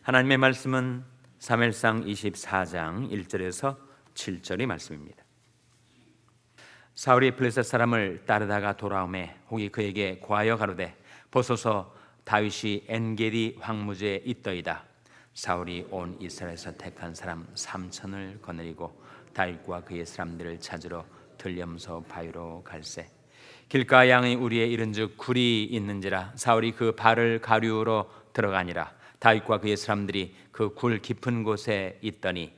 하나님의 말씀은 사무엘상 24장 1절에서 7절의 말씀입니다. 사울이 블레셋 사람을 따르다가 돌아오매 혹이 그에게 고하여 가로되 보소서 다윗이 엔게디 황무지에 있더이다. 사울이 온 이스라엘에서 택한 사람 3천을 거느리고 다윗과 그의 사람들을 찾으러 들염소 바위로 갈새 길가 양의 우리에 이른즉 굴이 있는지라. 사울이 그 발을 가류로 들어가니라. 다윗과 그의 사람들이 그 굴 깊은 곳에 있더니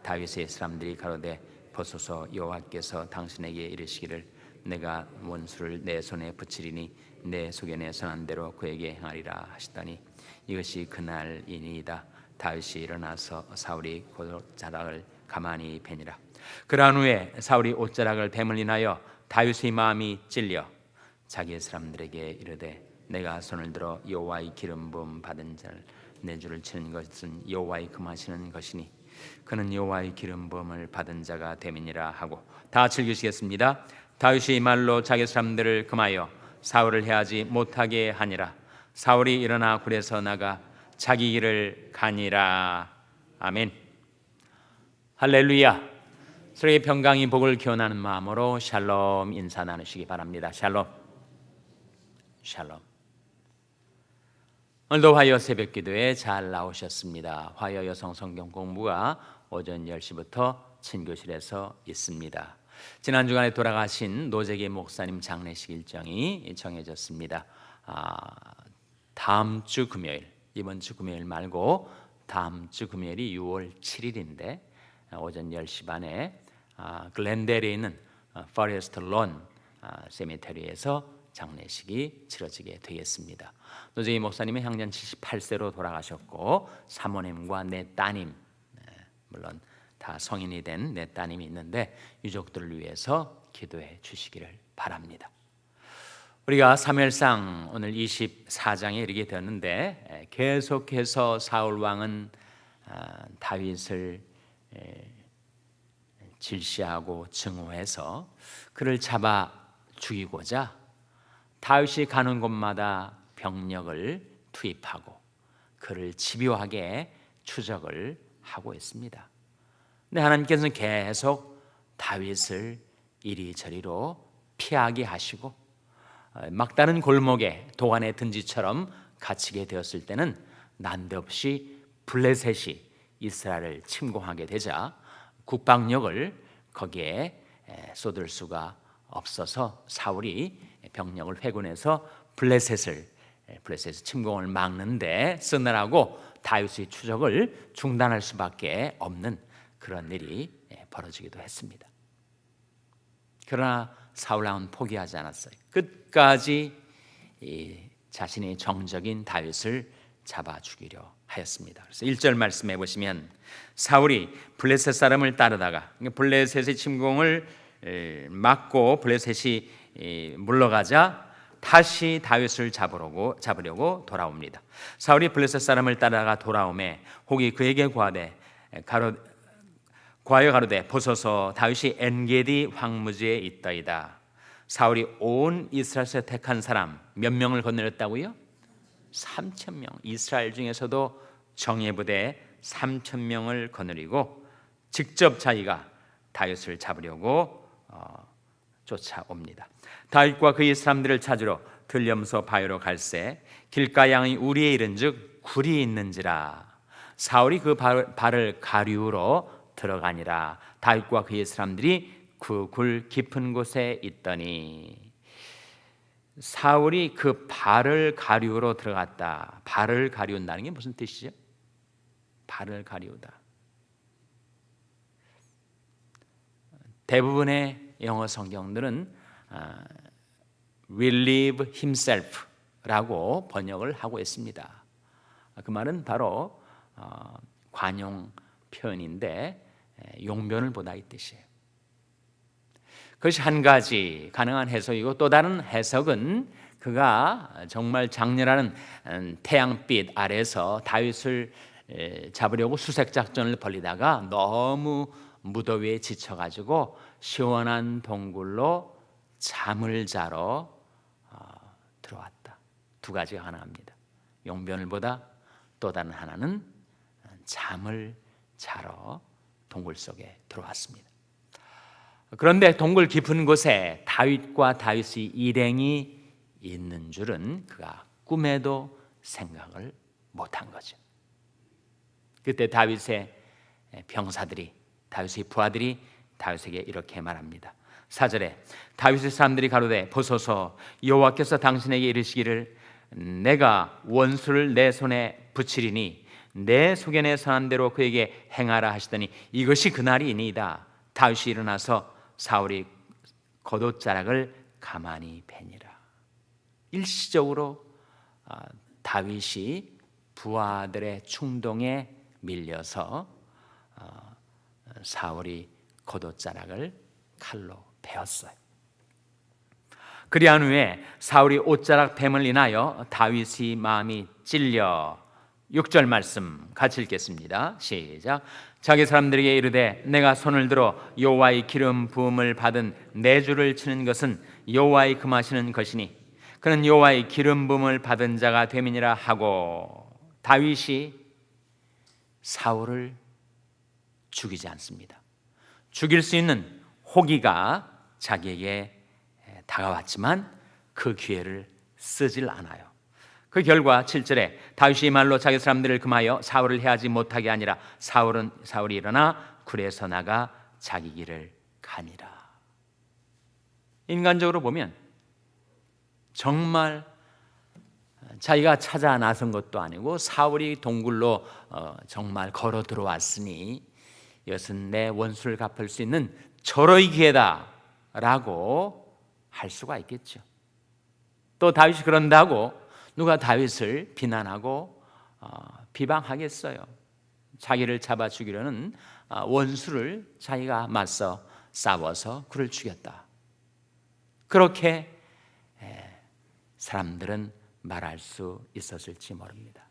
다윗의 사람들이 가로되 보소서 여호와께서 당신에게 이르시기를 내가 원수를 내 손에 붙이리니 내 소견에 선한 대로 그에게 행하리라 하시더니 이것이 그날이니이다. 다윗이 일어나서 사울이 옷자락을 가만히 베니라. 그러한 후에 사울이 옷자락을 뱀을 인하여 다윗의 마음이 찔려 자기의 사람들에게 이르되 내가 손을 들어 여호와의 기름 부음 받은 자를 내 주를 치는 것은 여호와의 금하시는 것이니 그는 여호와의 기름 부음을 받은 자가 됨이니라 하고. 다 같이 읽으시겠습니다. 다윗이 말로 자기 사람들을 금하여 사울을 해하지 못하게 하니라. 사울이 일어나 굴에서 나가 자기 길을 가니라. 아멘. 할렐루야. 서로의 평강이 복을 기원하는 마음으로 샬롬 인사 나누시기 바랍니다. 샬롬. 샬롬. 오늘도 화요 새벽 기도에 잘 나오셨습니다. 화요 여성 성경 공부가 오전 10시부터 친교실에서 있습니다. 지난 주간에 돌아가신 노재기 목사님 장례식 일정이 정해졌습니다. 다음 주 금요일, 이번 주 금요일 말고 다음 주 금요일이 6월 7일인데 오전 10시 반에 글렌델에 있는 포레스트 론 세미테리에서 장례식이 치러지게 되겠습니다. 노재기 목사님은 향년 78세로 돌아가셨고 사모님과 내 따님, 물론 다 성인이 된 내 따님이 있는데 유족들을 위해서 기도해 주시기를 바랍니다. 우리가 사무엘상 오늘 24장에 이르게 되었는데 계속해서 사울 왕은 다윗을 질시하고 증오해서 그를 잡아 죽이고자 다윗이 가는 곳마다 병력을 투입하고 그를 집요하게 추적을 하고 있습니다. 근데 하나님께서는 계속 다윗을 이리저리로 피하게 하시고 막다른 골목에 도안의 든지처럼 갇히게 되었을 때는 난데없이 블레셋이 이스라엘을 침공하게 되자 국방력을 거기에 쏟을 수가 없어서 사울이 병력을 회군해서 블레셋 침공을 막는데 쓰느라고 다윗의 추적을 중단할 수밖에 없는 그런 일이 벌어지기도 했습니다. 그러나 사울 왕은 포기하지 않았어요. 끝까지 자신의 정적인 다윗을 잡아 죽이려 하였습니다. 그래서 1절 말씀해 보시면 사울이 블레셋 사람을 따르다가 블레셋의 침공을 막고 블레셋이 물러가자 다시 다윗을 잡으려고 돌아옵니다. 사울이 블레셋 사람을 따라가 돌아오매 혹이 그에게 고하여 가로되 보소서 다윗이 엔게디 황무지에 있더이다. 사울이 온 이스라엘에서 택한 사람 몇 명을 거느렸다고요? 3,000명. 이스라엘 중에서도 정예부대 3,000명을 거느리고 직접 자기가 다윗을 잡으려고 쫓아옵니다. 다윗과 그의 사람들을 찾으러 들염소 바위로 갈새 길가 양의 우리에 이른즉 굴이 있는지라. 사울이 그 발을 가류로 들어가니라. 다윗과 그의 사람들이 그 굴 깊은 곳에 있더니. 사울이 그 발을 가류로 들어갔다. 발을 가리운다는 게 무슨 뜻이죠? 발을 가리우다. 대부분의 영어 성경들은 relieve himself라고 번역을 하고 있습니다. 그 말은 바로 관용 표현인데 용변을 보다 이 뜻이에요. 그것이 한 가지 가능한 해석이고 또 다른 해석은 그가 정말 장렬한 태양빛 아래서 다윗을 잡으려고 수색 작전을 벌이다가 너무 무더위에 지쳐가지고 시원한 동굴로 잠을 자러 들어왔다. 두 가지가 가능합니다. 용변을 보다 또 다른 하나는 잠을 자러 동굴 속에 들어왔습니다. 그런데 동굴 깊은 곳에 다윗과 다윗의 일행이 있는 줄은 그가 꿈에도 생각을 못한 거죠. 그때 다윗의 병사들이, 다윗의 부하들이 다윗에게 이렇게 말합니다. 4절에 다윗의 사람들이 가로되 보소서, 여호와께서 당신에게 이르시기를 내가 원수를 내 손에 붙이리니 내 소견에 선한 대로 그에게 행하라 하시더니 이것이 그날이니이다. 다윗이 일어나서 사울이 겉옷자락을 가만히 베니라. 일시적으로 다윗이 부하들의 충동에 밀려서 사울이 겉옷자락을 칼로 베었어요. 그리한 후에 사울이 옷자락 뱀을 인하여 다윗의 마음이 찔려 6절 말씀 같이 읽겠습니다. 시작. 자기 사람들에게 이르되 내가 손을 들어 여호와의 기름 부음을 받은 내 주를 치는 것은 여호와의 금하시는 것이니 그는 여호와의 기름 부음을 받은 자가 됨이니라 하고 다윗이 사울을 죽이지 않습니다. 죽일 수 있는 호기가 자기에게 다가왔지만 그 기회를 쓰질 않아요. 그 결과 7절에 다윗이 말로 자기 사람들을 금하여 사울을 해하지 못하게 하니라. 사울이 일어나 굴에서 나가 자기 길을 가니라. 인간적으로 보면 정말 자기가 찾아 나선 것도 아니고 사울이 동굴로 정말 걸어 들어왔으니 이것은 내 원수를 갚을 수 있는 절호의 기회다 라고 할 수가 있겠죠. 또 다윗이 그런다고 누가 다윗을 비난하고 비방하겠어요. 자기를 잡아 죽이려는 원수를 자기가 맞서 싸워서 그를 죽였다. 그렇게 사람들은 말할 수 있었을지 모릅니다.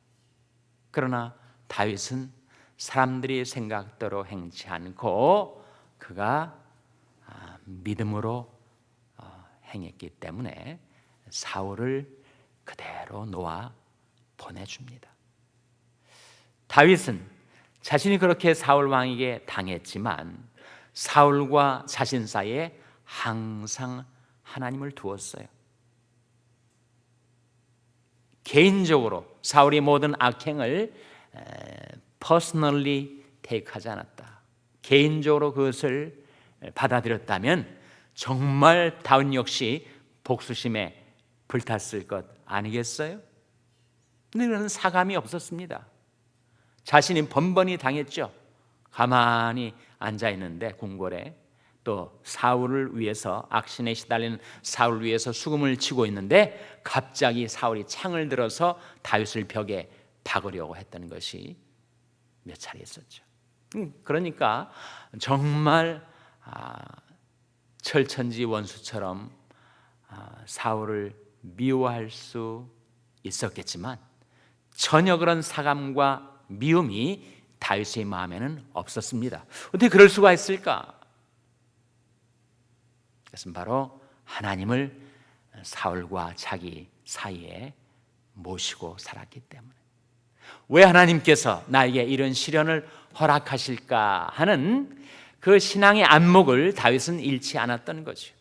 그러나 다윗은 사람들이 생각대로 행치 않고 그가 믿음으로 행했기 때문에 사울을 그대로 놓아 보내줍니다. 다윗은 자신이 그렇게 사울 왕에게 당했지만 사울과 자신 사이에 항상 하나님을 두었어요. 개인적으로 사울이 모든 악행을 personally take하지 않았다. 개인적으로 그것을 받아들였다면 정말 다윗 역시 복수심에 불탔을 것 아니겠어요? 근데 그는 사감이 없었습니다. 자신이 번번이 당했죠. 가만히 앉아있는데 궁궐에 또 사울을 위해서 악신에 시달리는 사울을 위해서 수금을 치고 있는데 갑자기 사울이 창을 들어서 다윗을 벽에 박으려고 했던 것이 몇 차례 있었죠. 그러니까 정말 철천지 원수처럼 사울을 미워할 수 있었겠지만 전혀 그런 사감과 미움이 다윗의 마음에는 없었습니다. 어떻게 그럴 수가 있을까? 그것은 바로 하나님을 사울과 자기 사이에 모시고 살았기 때문에. 왜 하나님께서 나에게 이런 시련을 허락하실까 하는 그 신앙의 안목을 다윗은 잃지 않았던 거죠.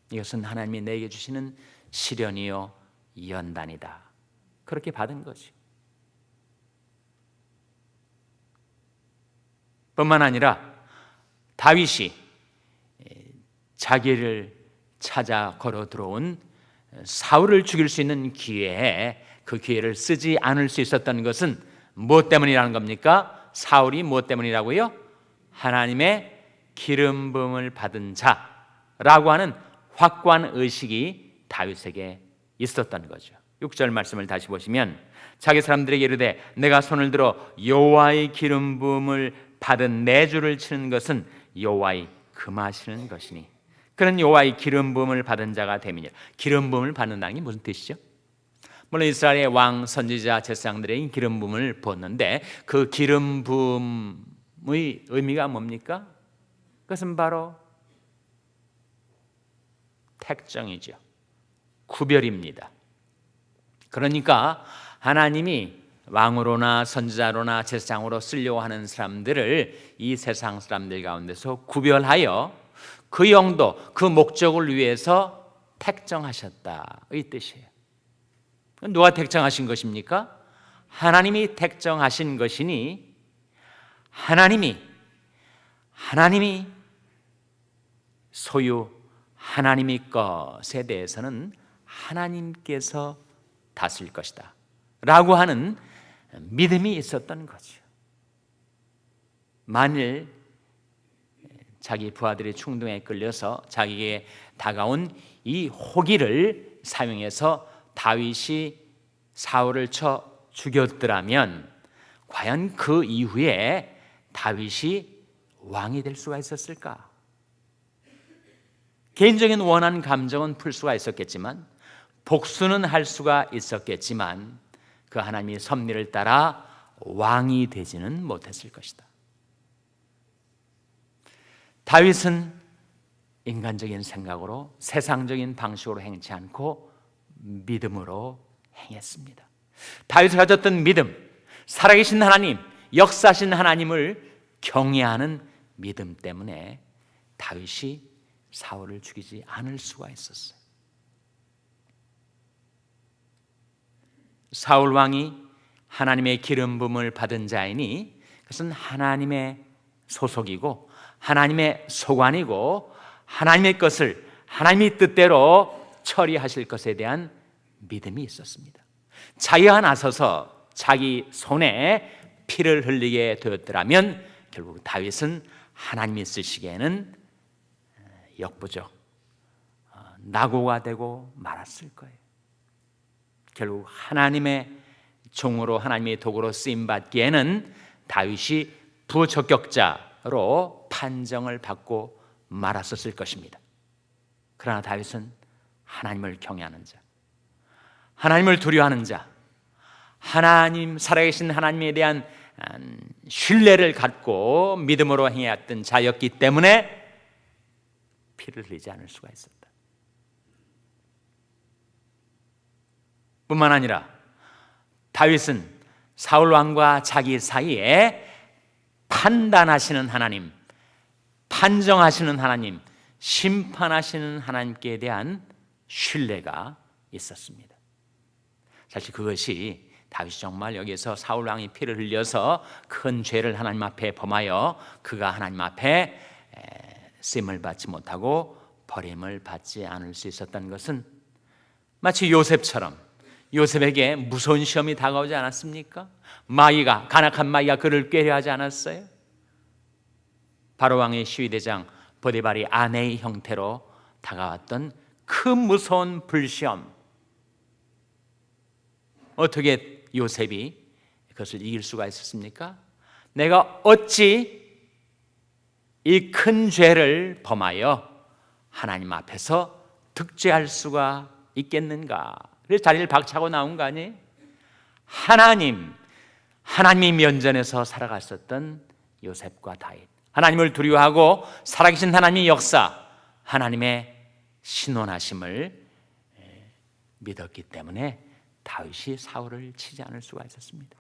이것은 하나님이 내게 주시는 시련이요 연단이다. 그렇게 받은 거죠. 뿐만 아니라 다윗이 자기를 찾아 걸어 들어온 사울을 죽일 수 있는 기회에 그 기회를 쓰지 않을 수 있었던 것은 무엇 때문이라는 겁니까? 사울이 무엇 때문이라고요? 하나님의 기름 부음을 받은 자라고 하는 확고한 의식이 다윗에게 있었던 거죠. 6절 말씀을 다시 보시면 자기 사람들에게 이르되 내가 손을 들어 여호와의 기름 부음을 받은 내 주를 치는 것은 여호와의 금하시는 것이니 그는 여호와의 기름 부음을 받은 자가 됨이니라. 기름 부음을 받는다는 게 무슨 뜻이죠? 물론 이스라엘의 왕 선지자 제사장들에게 기름 부음을 부었는데 그 기름 부음의 의미가 뭡니까? 그것은 바로 택정이죠. 구별입니다. 그러니까 하나님이 왕으로나 선지자로나 제사장으로 쓰려고 하는 사람들을 이 세상 사람들 가운데서 구별하여 그 용도, 그 목적을 위해서 택정하셨다의 뜻이에요. 누가 택정하신 것입니까? 하나님이 택정하신 것이니 하나님이 소유 하나님의 것에 대해서는 하나님께서 다스릴 것이다 라고 하는 믿음이 있었던 거죠. 만일 자기 부하들의 충동에 끌려서 자기에게 다가온 이 호기를 사용해서 다윗이 사울을 쳐 죽였더라면 과연 그 이후에 다윗이 왕이 될 수가 있었을까? 개인적인 원한 감정은 풀 수가 있었겠지만, 복수는 할 수가 있었겠지만, 그 하나님의 섭리를 따라 왕이 되지는 못했을 것이다. 다윗은 인간적인 생각으로, 세상적인 방식으로 행치 않고 믿음으로 행했습니다. 다윗이 가졌던 믿음, 살아계신 하나님, 역사하신 하나님을 경외하는 믿음 때문에 다윗이 사울을 죽이지 않을 수가 있었어요. 사울 왕이 하나님의 기름 부음을 받은 자이니 그것은 하나님의 소속이고 하나님의 소관이고 하나님의 것을 하나님의 뜻대로 처리하실 것에 대한 믿음이 있었습니다. 자기가 나서서 자기 손에 피를 흘리게 되었더라면 결국 다윗은 하나님이 쓰시기에는 역부족, 낙오가 되고 말았을 거예요. 결국 하나님의 종으로, 하나님의 도구로 쓰임받기에는 다윗이 부적격자로 판정을 받고 말았었을 것입니다. 그러나 다윗은 하나님을 경외하는 자, 하나님을 두려워하는 자, 하나님, 살아계신 하나님에 대한 신뢰를 갖고 믿음으로 행해왔던 자였기 때문에 피를 흘리지 않을 수가 있었다. 뿐만 아니라 다윗은 사울 왕과 자기 사이에 판단하시는 하나님, 판정하시는 하나님, 심판하시는 하나님께 대한 신뢰가 있었습니다. 사실 그것이 다윗이 정말 여기에서 사울 왕이 피를 흘려서 큰 죄를 하나님 앞에 범하여 그가 하나님 앞에 쓰임을 받지 못하고 버림을 받지 않을 수 있었던 것은 마치 요셉처럼, 요셉에게 무서운 시험이 다가오지 않았습니까? 마귀가, 간악한 마귀가 그를 꾀려하지 않았어요? 바로 왕의 시위대장 보디발이 아내의 형태로 다가왔던 그 무서운 불시험, 어떻게 요셉이 그것을 이길 수가 있었습니까? 내가 어찌 이 큰 죄를 범하여 하나님 앞에서 득죄할 수가 있겠는가? 그래서 자리를 박차고 나온 거 아니에요? 하나님의 면전에서 살아갔었던 요셉과 다윗, 하나님을 두려워하고 살아계신 하나님의 역사, 하나님의 신원하심을 믿었기 때문에 다윗이 사울을 치지 않을 수가 있었습니다.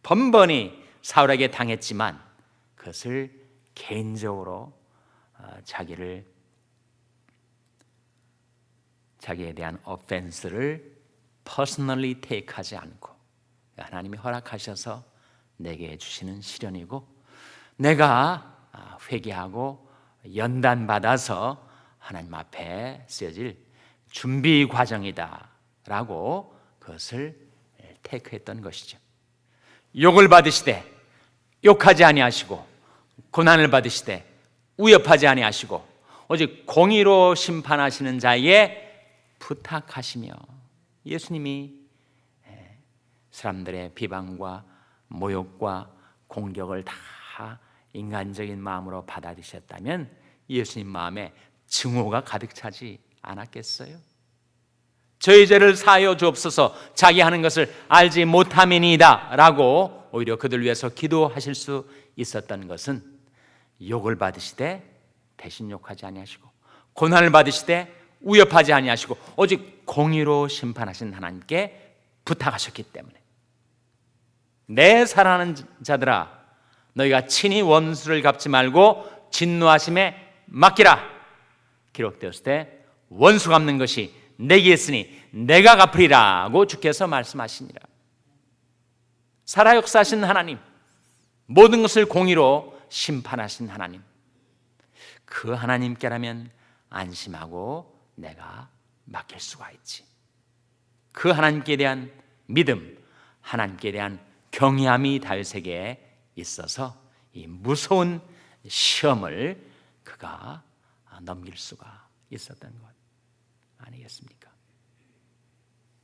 번번이 사울에게 당했지만 그것을 개인적으로 자기에 대한 offense를 personally take하지 않고 하나님이 허락하셔서 내게 주시는 시련이고 내가 회개하고 연단받아서 하나님 앞에 쓰여질 준비 과정이다 라고 그것을 테이크했던 것이죠. 욕을 받으시되 욕하지 아니하시고 고난을 받으시되 위협하지 아니하시고 오직 공의로 심판하시는 자에게 부탁하시며, 예수님이 사람들의 비방과 모욕과 공격을 다 인간적인 마음으로 받아들이셨다면 예수님 마음에 증오가 가득 차지 않았겠어요? 저희 죄를 사하여 주옵소서, 자기 하는 것을 알지 못함이니이다 라고 오히려 그들 위해서 기도하실 수 있었던 것은 욕을 받으시되 대신 욕하지 아니하시고 고난을 받으시되 위협하지 아니하시고 오직 공의로 심판하신 하나님께 부탁하셨기 때문에 내 사랑하는 자들아 너희가 친히 원수를 갚지 말고 진노하심에 맡기라. 기록되었을 때 원수 갚는 것이 내게 있으니 내가 갚으리라고 주께서 말씀하시니라. 살아 역사하신 하나님, 모든 것을 공의로 심판하신 하나님, 그 하나님께라면 안심하고 내가 맡길 수가 있지. 그 하나님께 대한 믿음, 하나님께 대한 경외함이 다윗에게 있어서 이 무서운 시험을 그가 넘길 수가 있었던 것 아니겠습니까?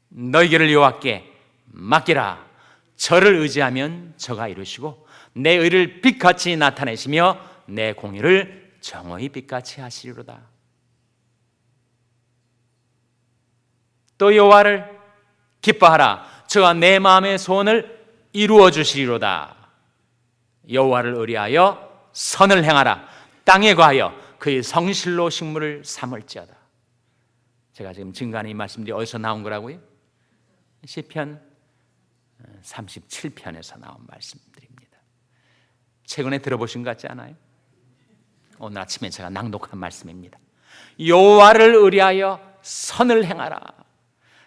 너희를 여호와께 맡기라. 저를 의지하면 저가 이루시고 내 의를 빛같이 나타내시며 내 공의를 정오히 빛같이 하시리로다. 또 여호와를 기뻐하라. 저가 내 마음의 소원을 이루어 주시리로다. 여호와를 의리하여 선을 행하라. 땅에 거하여 그의 성실로 식물을 삼을지어다. 제가 지금 증거하는 이 말씀들이 어디서 나온 거라고요? 시편 37편에서 나온 말씀들입니다. 최근에 들어보신 것 같지 않아요? 오늘 아침에 제가 낭독한 말씀입니다. 여호와를 의리하여 선을 행하라.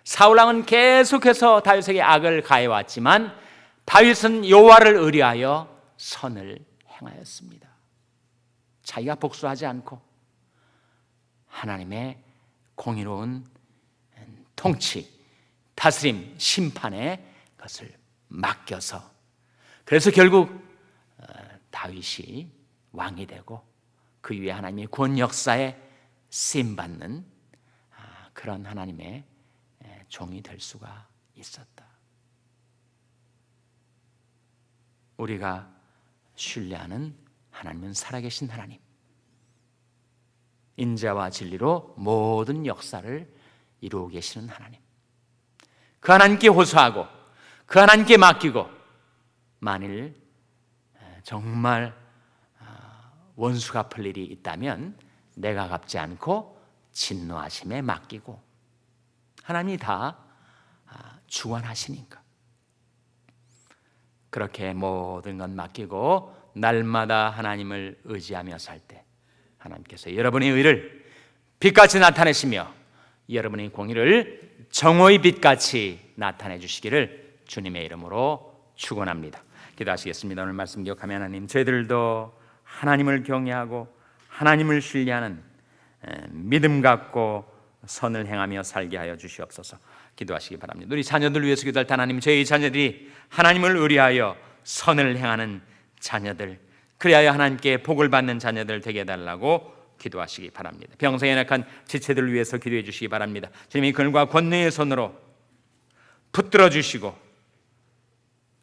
사울왕은 계속해서 다윗에게 악을 가해왔지만 다윗은 여호와를 의리하여 선을 행하였습니다. 자기가 복수하지 않고 하나님의 공의로운 통치, 다스림, 심판에 그것을 맡겨서 그래서 결국 다윗이 왕이 되고 그 위에 하나님의 구원 역사에 쓰임받는 그런 하나님의 종이 될 수가 있었다. 우리가 신뢰하는 하나님은 살아계신 하나님, 인자와 진리로 모든 역사를 이루고 계시는 하나님, 그 하나님께 호소하고 그 하나님께 맡기고 만일 정말 원수 갚을 일이 있다면 내가 갚지 않고 진노하심에 맡기고 하나님이 다 주관하시니까 그렇게 모든 건 맡기고 날마다 하나님을 의지하며 살 때 하나님께서 여러분의 의를 빛같이 나타내시며 여러분의 공의를 정오의 빛같이 나타내 주시기를 주님의 이름으로 축원합니다. 기도하시겠습니다. 오늘 말씀 기억하며 하나님, 저희들도 하나님을 경외하고 하나님을 신뢰하는 믿음 갖고 선을 행하며 살게 하여 주시옵소서. 기도하시기 바랍니다. 우리 자녀들 위해서 기도할 때 하나님, 저희 자녀들이 하나님을 의리하여 선을 행하는 자녀들, 그리하여 하나님께 복을 받는 자녀들 되게 해달라고 기도하시기 바랍니다. 병상에 약한 지체들을 위해서 기도해 주시기 바랍니다. 주님이 그들과 권능의 손으로 붙들어 주시고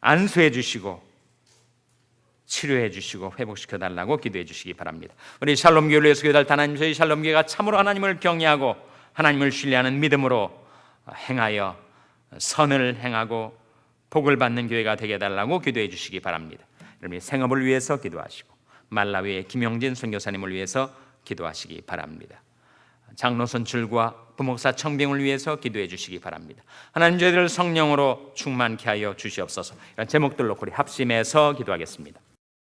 안수해 주시고 치료해 주시고 회복시켜 달라고 기도해 주시기 바랍니다. 우리 샬롬교회를 위해서 기도할 때 하나님, 저희 샬롬교회가 참으로 하나님을 경외하고 하나님을 신뢰하는 믿음으로 행하여 선을 행하고 복을 받는 교회가 되게 해달라고 기도해 주시기 바랍니다. 여러분의 생업을 위해서 기도하시고 말라위의 김용진 선교사님을 위해서 기도하시기 바랍니다. 장로 선출과 부목사 청빙을 위해서 기도해 주시기 바랍니다. 하나님, 저희들을 성령으로 충만케 하여 주시옵소서. 이런 제목들로 우리 합심해서 기도하겠습니다.